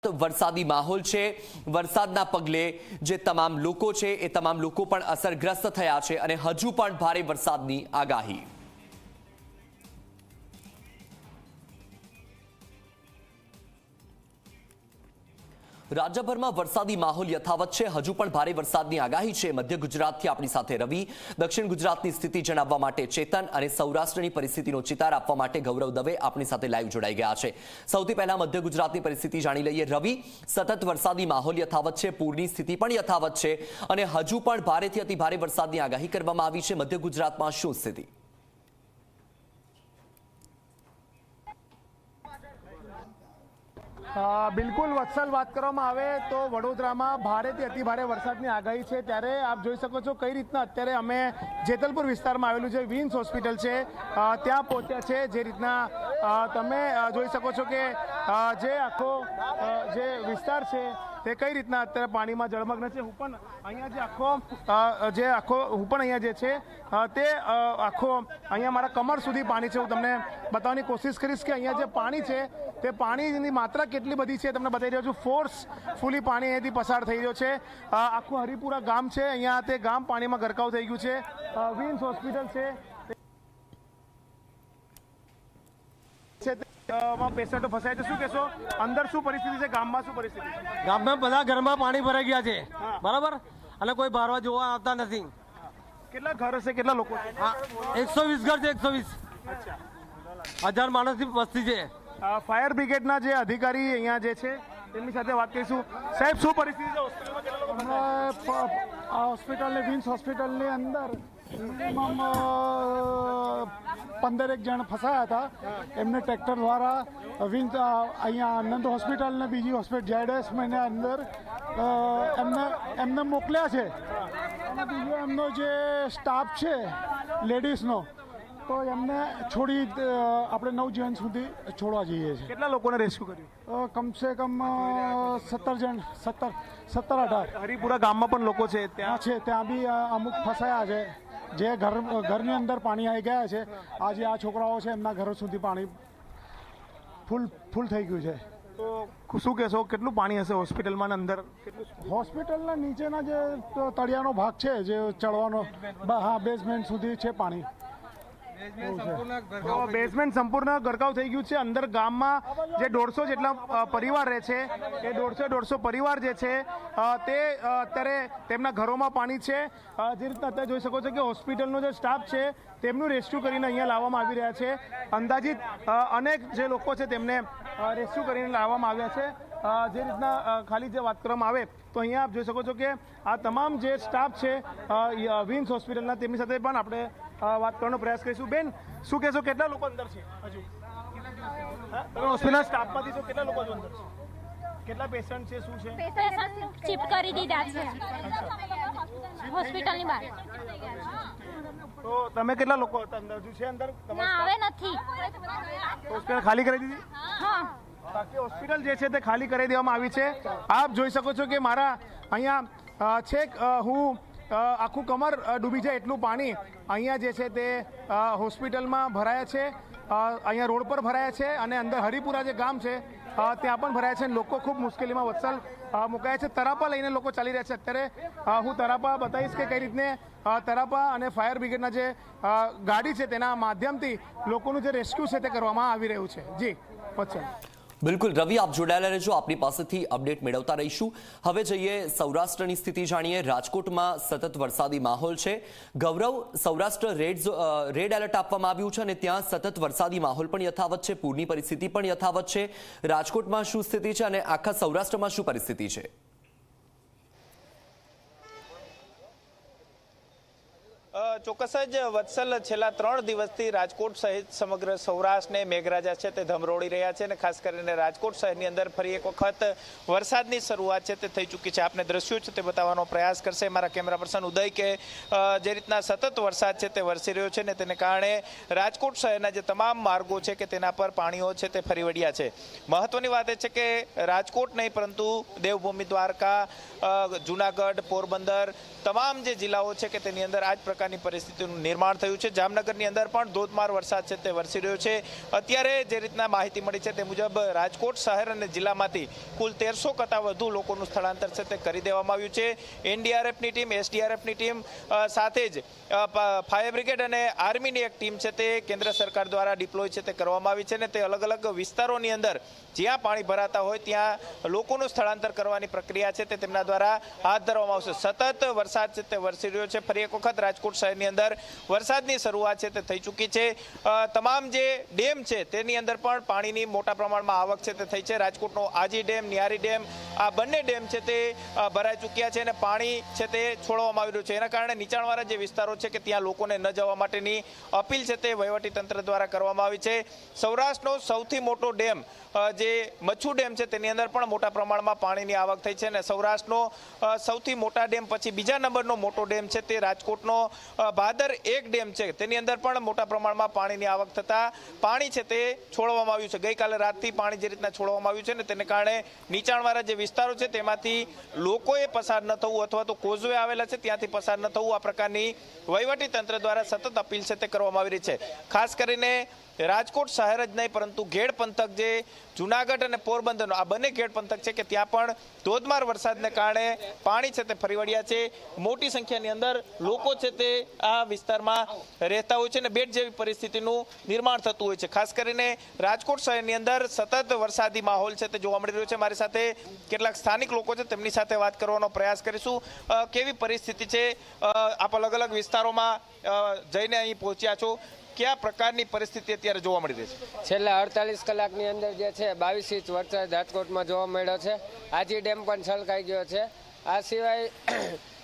વરસાદી માહોલ છે। વરસાદના પગલે જે તમામ લોકો છે એ તમામ લોકો પણ અસરગ્રસ્ત થયા છે અને હજુ પણ ભારે વરસાદની આગાહી। રાજ્યભરમાં વરસાદી માહોલ યથાવત છે, હજુ પણ ભારે વરસાદની આગાહી છે। મધ્ય ગુજરાતથી આપણી સાથે રવિ, દક્ષિણ ગુજરાતની સ્થિતિ જણાવવા માટે ચેતન અને સૌરાષ્ટ્રની પરિસ્થિતિનો ચિતાર આપવા માટે ગૌરવ દવે આપણી સાથે લાઈવ જોડાઈ ગયા છે। સૌથી પહેલા મધ્ય ગુજરાતની પરિસ્થિતિ જાણી લઈએ। રવિ, સતત વરસાદી માહોલ યથાવત છે, પૂરની સ્થિતિ પણ યથાવત છે અને હજુ પણ ભારેથી અતિ ભારે વરસાદની આગાહી કરવામાં આવી છે। મધ્ય ગુજરાતમાં શું સ્થિતિ? બિલકુલ વત્સલ, વાત કરવામાં આવે તો વડોદરામાં ભારેથી અતિ ભારે વરસાદની આગાહી છે। ત્યારે આપ જોઈ શકો છો કઈ રીતના અત્યારે અમે જેતલપુર વિસ્તારમાં આવેલું છે વિન્સ હોસ્પિટલ છે ત્યાં પહોંચ્યા છે। જે રીતના તમે જોઈ શકો છો કે જે આખો જે વિસ્તાર છે તે કઈ રીતના અત્યારે પાણીમાં જળમગ્ન છે। હું પણ અહીંયા હું પણ અહીંયા જે છે તે આખો અહીંયા મારા કમર સુધી પાણી છે। હું તમને બતાવવાની કોશિશ કરીશ કે અહીંયા જે પાણી છે તે પાણીની માત્રા કેટલી બધી છે તમને બતાવી રહ્યો છું। ફોર્સફુલી પાણી અહીંયાથી પસાર થઈ રહ્યો છે। આખું હરિપુરા ગામ છે, અહીંયા તે ગામ પાણીમાં ગરકાવ થઈ ગયું છે। વિન્સ હોસ્પિટલ છે પેશન્ટો ફસાય છે। શું કહેશો, અંદર શું પરિસ્થિતિ છે, ગામમાં શું પરિસ્થિતિ છે? ગામમાં બધા ઘરમાં પાણી ભરાઈ ગયા છે, બરાબર, અને કોઈ બહાર જોવા આવતા નથી। કેટલા ઘર હશે, કેટલા લોકો? 120 ઘર છે, 120 1000 માણસની વસ્તી છે। ફાયર બ્રિગેડના જે અધિકારી અહીંયા જે છે તેમની સાથે વાત કરીશું। સાહેબ, શું પરિસ્થિતિ છે હોસ્પિટલની વિન્સ હોસ્પિટલની અંદર મિનિમમ 15 જણ ફસાયા હતા। એમને ટ્રેક્ટર દ્વારા વિન્સ અહીંયા આનંદ હોસ્પિટલ ને બીજી હોસ્પિટલ જેડએસ ને અંદર એમને મોકલ્યા છે અને બીજો એમનો જે સ્ટાફ છે લેડીઝનો તો એમને છોડી આપણે 9 જણ સુધી છોડવા જઈએ છીએ। કેટલા લોકોને રેસ્ક્યુ કર્યું? કમસે કમ 17-18 હરિપુરા ગામમાં પણ લોકો છે ત્યાં બી અમુક ફસાયા છે જે ઘરની અંદર પાણી આવી ગયા છે। આજે આ છોકરાઓ છે એમના ઘરો સુધી પાણી ફૂલ થઈ ગયું છે। તો શું કહેશો, કેટલું પાણી હશે હોસ્પિટલમાં અંદર? હોસ્પિટલના નીચેના જે તળિયાનો ભાગ છે જે ચડવાનો, હા, બેઝમેન્ટ સુધી છે પાણી। બેઝમેન્ટ સંપૂર્ણ ગરકાવ થઈ ગયું છે। અંદર ગામમાં જે 150 જેટલા પરિવાર રહે છે એ 150 પરિવાર જે છે તે અત્યારે તેમના ઘરોમાં પાણી છે। જે રીતના અત્યારે જોઈ શકો છો કે હોસ્પિટલનો જે સ્ટાફ છે તેમનું રેસ્ક્યુ કરીને અહીંયા લાવવામાં આવી રહ્યા છે। અંદાજિત અનેક જે લોકો છે તેમને રેસ્ક્યુ કરીને લાવવામાં આવ્યા છે। જે રીતના ખાલી જે વાત કરવામાં આવે તો અહીંયા આપ જોઈ શકો છો કે આ તમામ જે સ્ટાફ છે વિન્સ હોસ્પિટલના તેમની સાથે પણ આપણે વાત કરવાનો પ્રયાસ કરીશું। બેન, શું કહેશો, કેટલા લોકો અંદર છે? હજુ તમે હોસ્પિટલના સ્ટાફમાંથી છો, કેટલા લોકો અંદર છે? કેટલા પેશન્ટ છે, શું છે? પેશન્ટ શિફ્ટ કરી દીધા છે હોસ્પિટલની બહાર। તો તમે કેટલા લોકો હતા અંદર? હજુ છે અંદર? ના, હવે નથી। હોસ્પિટલ ખાલી કરી દીધી? હા, બાકી હોસ્પિટલ જે છે તે ખાલી કરી દેવામાં આવી છે। આપ જોઈ શકો છો કે મારા અહીંયા છેક હું આખું કમર ડૂબી જાય એટલું પાણી અહીંયા જે છે તે હોસ્પિટલમાં ભરાયા છે। અહીંયા રોડ પર ભરાયા છે અને અંદર હરિપુરા જે ગામ છે ત્યાં પણ ભરાયા છે। લોકો ખૂબ મુશ્કેલીમાં વત્સલ મુકાયા છે। તરાપા લઈને લોકો ચાલી રહ્યા છે। અત્યારે હું તરાપા બતાવીશ કે કઈ રીતને તરાપા અને ફાયર બ્રિગેડના જે ગાડી છે તેના માધ્યમથી લોકોનું જે રેસ્ક્યુ છે તે કરવામાં આવી રહ્યું છે। જી વત્સલ। બિલકુલ રવિ, આપ જોડાયેલા રહેજો, આપની પાસેથી અપડેટ મેળવતા રહીશું। હવે જઈએ સૌરાષ્ટ્રની સ્થિતિ જાણીએ। રાજકોટમાં સતત વરસાદી માહોલ છે। ગૌરવ, સૌરાષ્ટ્ર રેડ એલર્ટ આપવામાં આવ્યું છે અને ત્યાં સતત વરસાદી માહોલ પણ યથાવત છે, પૂરની પરિસ્થિતિ પણ યથાવત છે। રાજકોટમાં શું સ્થિતિ છે અને આખા સૌરાષ્ટ્રમાં શું પરિસ્થિતિ છે? ચોક્કસ જ વત્સલ, છેલ્લા 3 દિવસથી રાજકોટ સહિત સમગ્ર સૌરાષ્ટ્રને મેઘરાજા છે તે ધમરોળી રહ્યા છે અને ખાસ કરીને રાજકોટ શહેરની અંદર ફરી એક વખત વરસાદની શરૂઆત છે તે થઈ ચૂકી છે। આપને દ્રશ્યો છે તે બતાવવાનો પ્રયાસ કરશે મારા કેમેરા પર્સન ઉદય કે જે રીતના સતત વરસાદ છે તે વરસી રહ્યો છે ને તેને કારણે રાજકોટ શહેરના જે તમામ માર્ગો છે કે તેના પર પાણીઓ છે તે ફરી વળ્યા છે। મહત્વની વાત એ છે કે રાજકોટ નહીં પરંતુ દેવભૂમિ દ્વારકા, જૂનાગઢ, પોરબંદર, તમામ જે જિલ્લાઓ છે કે તેની અંદર આ જ પ્રકારની વરસાદની પરિસ્થિતિનું નિર્માણ થયું છે. જામનગરની અંદર પણ ધોધમાર વરસાદ છે તે વરસી રહ્યો છે. અત્યારે જે રીતના માહિતી મળી છે તે મુજબ રાજકોટ શહેર અને જિલ્લામાંથી કુલ 1300 કરતાં વધુ લોકોનું સ્થળાંતર છે તે કરી દેવામાં આવ્યું છે. એનડીઆરએફની ટીમ, એસડીઆરએફની ટીમ સાથે જ ફાયર બ્રિગેડ અને આર્મીની એક ટીમ છે તે કેન્દ્ર સરકાર દ્વારા ડિપ્લોય છે તે કરવામાં આવી છે અને તે અલગ અલગ વિસ્તારોની અંદર જ્યાં પાણી ભરાતા હોય ત્યાં લોકોનું સ્થળાંતર કરવાની પ્રક્રિયા છે તે તેમના દ્વારા હાથ ધરવામાં આવશે. સતત વરસાદ છે તે વરસી રહ્યો છે. ફરી એક વખત રાજકોટ શહેરની અંદર વરસાદની શરૂઆત છે તે થઈ ચૂકી છે. તમામ જે ડેમ છે તેની અંદર પણ પાણીની મોટા પ્રમાણમાં આવક છે તે થઈ છે. રાજકોટનો આજી ડેમ, નિયારી ડેમ, આ બંને ડેમ છે તે ભરાઈ ચૂક્યા છે અને પાણી છે તે છોડવામાં આવી રહ્યું છે. એના કારણે નીચાણવાળા જે વિસ્તારો છે કે ત્યાં લોકોને ન જવા માટેની અપીલ છે તે વહીવટી તંત્ર દ્વારા કરવામાં આવી છે. સૌરાષ્ટ્રનો સૌથી મોટો ડેમ જે મચ્છુ ડેમ છે તેની અંદર પણ મોટા પ્રમાણમાં પાણીની આવક થઈ છે અને સૌરાષ્ટ્રનો સૌથી મોટા ડેમ પછી બીજા નંબરનો મોટો ડેમ છે તે રાજકોટનો ભાદર 1 ડેમ છે તેની અંદર પણ મોટા પ્રમાણમાં પાણીની આવક થતાં પાણી છે તે છોડવામાં આવ્યું છે. ગઈકાલે રાતથી પાણી જે રીતના છોડવામાં આવ્યું છે ને તેને કારણે નીચાણવાળા જે વિસ્તારો છે તેમાંથી લોકોએ પસાર ન થવું અથવા તો કોઝવે આવેલા છે ત્યાંથી પસાર ન થવું આ પ્રકારની વહીવટી તંત્ર દ્વારા સતત અપીલ છે તે કરવામાં આવી રહી છે. ખાસ કરીને રાજકોટ શહેર જ નહીં પરંતુ ઘેડ પંથક જે જુનાગઢ અને પોરબંદરનો આ બંને ઘેડ પંથક છે કે ત્યાં પણ ધોધમાર વરસાદને કારણે પાણી છે તે ફરી વળ્યા છે. મોટી સંખ્યાની અંદર લોકો છે તે આ વિસ્તારમાં રહેતા હોય છે અને બેટ જેવી પરિસ્થિતિનું નિર્માણ થતું હોય છે. ખાસ કરીને રાજકોટ શહેરની અંદર સતત વરસાદી માહોલ છે તે જોવા મળી રહ્યો છે. મારી સાથે કેટલાક સ્થાનિક લોકો છે તેમની સાથે વાત કરવાનો પ્રયાસ કરીશું. કેવી પરિસ્થિતિ છે? આપ અલગ અલગ વિસ્તારોમાં જઈને અહીં પહોંચ્યા છો. કયા પ્રકારની પરિસ્થિતિ અત્યારે જોવા મળી રહી છે? છેલ્લા 48 કલાકની અંદર જે છે 22 ઇંચ વરસાદ રાજકોટમાં જોવા મળ્યો છે. આજી ડેમ પણ છલકાઈ ગયો છે. આ સિવાય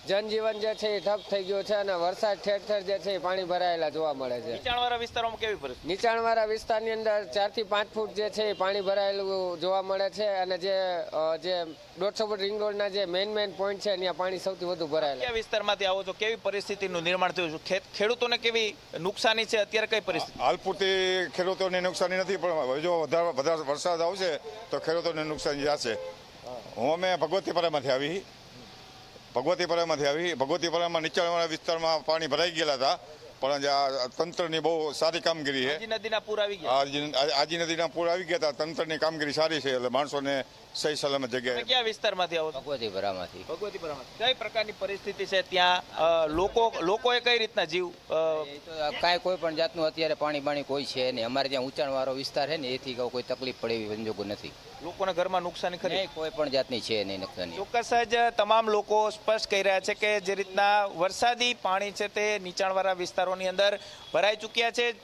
જનજીવન જે છે એ ઠપ થઈ ગયો છે અને વરસાદ ઠેર ઠેર જે છે એ પાણી ભરાયેલા જોવા મળે છે. નીચાણવાળા વિસ્તારોમાં કેવી પરિસ્થિતિ? નીચાણવાળા વિસ્તારની અંદર 4 થી 5 ફૂટ જે છે એ પાણી ભરાયેલું જોવા મળે છે અને જે 150 ફૂટ રિંગ રોડના જે મેઇન પોઈન્ટ છે ત્યાં પાણી સૌથી વધુ ભરાયેલા. કયા વિસ્તારમાંથી આવો છો? કેવી પરિસ્થિતિનું નિર્માણ થયું છે? ખેડૂતોને કેવી નુકસાની છે? અત્યારે કઈ પરિસ્થિતિ? હાલ પૂરતી ખેડૂતોને નુકસાની નથી પણ જો વધારે વરસાદ આવશે તો ખેડૂતોને નુકસાની જશે. અમે ભગવતીપરામાંથી આવી ભગવતીપરામાં નીચાણવાળા વિસ્તારમાં પાણી ભરાઈ ગયેલા હતા પણ તંત્રની બહુ સારી કામગીરી છે. નદીના પૂર આવી ગયા. આજી નદીના પૂર આવી ગયા હતા. તંત્રની કામગીરી સારી છે એટલે માણસોને સહી સલામત જગ્યાએ. કયા વિસ્તારમાંથી આવો? ભગવતીપરામાંથી. કઈ પ્રકારની પરિસ્થિતિ છે ત્યાં? લોકોએ કઈ રીતના જીવ? કાંઈ કોઈ પણ જાતનું અત્યારે પાણી કોઈ છે નહીં. અમારે ત્યાં ઊંચાણવાળો વિસ્તાર છે ને એથી કોઈ તકલીફ પડે એવી સંજોગો નથી. લોકોના ઘરમાં નુકસાની ખરી? કોઈ પણ જાતની છે નહીં નુકસાની. ચોક્કસ જ તમામ લોકો સ્પષ્ટ કહી રહ્યા છે કે જે રીતના વરસાદી પાણી છે તે નીચાણવાળા વિસ્તારોની અંદર ભરાઈ ચૂક્યા છે.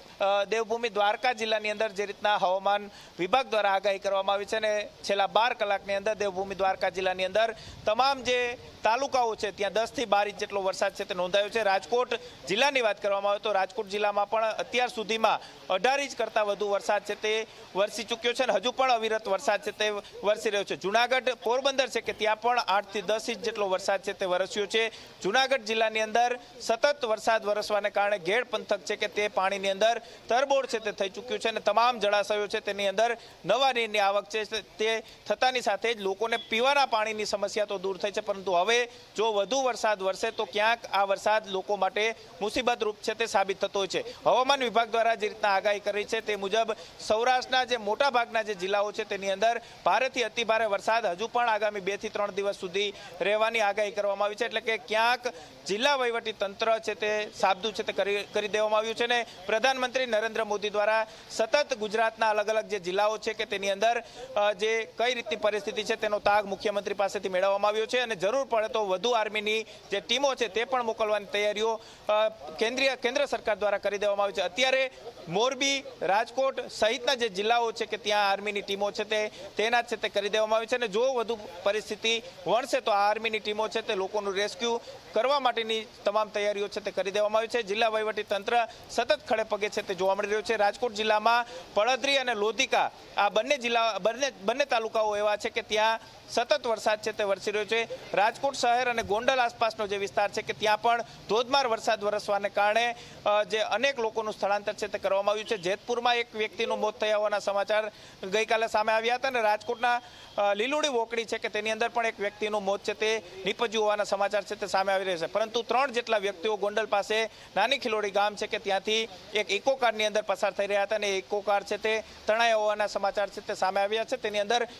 દેવભૂમિ દ્વારકા જિલ્લાની અંદર જે રીતના હવામાન વિભાગ દ્વારા આગાહી કરવામાં આવી છે અને છેલ્લા 12 કલાકની અંદર દેવભૂમિ દ્વારકા જિલ્લાની અંદર તમામ જે તાલુકાઓ છે ત્યાં 10 થી 12 ઇંચ જેટલો વરસાદ છે તે નોંધાયો છે. રાજકોટ જિલ્લાની વાત કરવામાં આવે તો રાજકોટ જિલ્લામાં પણ અત્યાર સુધીમાં 18 ઇંચ કરતાં વધુ વરસાદ છે તે વરસી ચૂક્યો છે અને હજુ પણ અવિરત વરસાદ છે તે વરસી રહ્યો છે. જુનાગઢ પોરબંદર છે કે ત્યાં પણ 8 થી 10 ઇંચ જેટલો વરસાદ છે તે વરસ્યો છે. જુનાગઢ જિલ્લાની અંદર સતત વરસાદ વરસવાને કારણે ઘેડ પંથક છે કે તે પાણીની અંદર તરબોળ છે તે થઈ ચૂક્યું છે અને તમામ જળાશયો છે તેની અંદર નવા નીરની આવક છે તે થતાની સાથે જ લોકોને પીવાના પાણીની સમસ્યા તો દૂર થઈ છે પરંતુ હવે જો વધુ વરસાદ વરસે તો ક્યાંક આ વરસાદ લોકો માટે મુસીબતરૂપ છે તે સાબિત થતો હોય છે. હવામાન વિભાગ દ્વારા જે રીતના આગાહી કરી છે તે મુજબ સૌરાષ્ટ્રના જે મોટા ભાગના જે જિલ્લાઓ છે તેની અંદર ભારેથી અતિભારે વરસાદ હજુ પણ આગામી 2 થી 3 દિવસ સુધી રહેવાની આગાહી કરવામાં આવી છે. એટલે કે ક્યાંક જિલ્લા વહીવટી તંત્ર છે તે સાબદું છે તે કરી દેવામાં આવ્યું છે ને પ્રધાનમંત્રી નરેન્દ્ર મોદી દ્વારા સતત ગુજરાતના અલગ અલગ જે જિલ્લાઓ છે કે તેની અંદર જે કઈ રીતની પરિસ્થિતિ છે તેનો તાગ મુખ્યમંત્રી પાસેથી મેળવવામાં આવ્યો છે અને જરૂર પડે તો વધુ આર્મીની જે ટીમો છે તે પણ મોકલવાની તૈયારીઓ કેન્દ્ર સરકાર દ્વારા કરી દેવામાં આવી છે. અત્યારે મોરબી, રાજકોટ સહિતના જે જિલ્લાઓ છે કે ત્યાં આર્મીની ટીમો છે તે તૈનાત છે તે કરી દેવામાં આવી છે અને જો વધુ પરિસ્થિતિ વણશે તો આ આર્મીની ટીમો છે તે લોકોનું રેસ્ક્યુ કરવા માટેની તમામ તૈયારીઓ છે તે કરી દેવામાં આવી છે. જિલ્લા વહીવટી તંત્ર સતત ખડે પગે છે તે જોવા મળી રહ્યું છે. રાજકોટ જિલ્લામાં પડદરી અને લોધિકા આ બંને તાલુકાઓ એવા એવા છે કે ત્યાં સતત વરસાદ છે તે વરસી રહ્યો છે. રાજકોટ શહેર અને ગોંડલ આસપાસનો જે વિસ્તાર છે કે ત્યાં પણ ધોધમાર વરસાદ વરસવાને કારણે જે અનેક લોકોનું સ્થળાંતર છે તે કરવામાં આવ્યું છે. જેતપુરમાં એક વ્યક્તિનું મોત થયા હોવાના સમાચાર ગઈકાલે સામે આવ્યા હતા અને રાજકોટના લીલુડી વોકડી છે કે તેની અંદર પણ એક વ્યક્તિનું મોત છે તે નીપજ્યું હોવાના સમાચાર છે તે સામે આવી રહ્યા છે. પરંતુ 3 જેટલા વ્યક્તિઓ ગોંડલ પાસે નાની ખિલોડી ગામ છે કે ત્યાંથી એક ઇકો કારની અંદર પસાર થઈ રહ્યા હતા અને ઇકો કાર છે તે તણાયા હોવાના સમાચાર છે તે સામે આવ્યા છે. તેની અંદર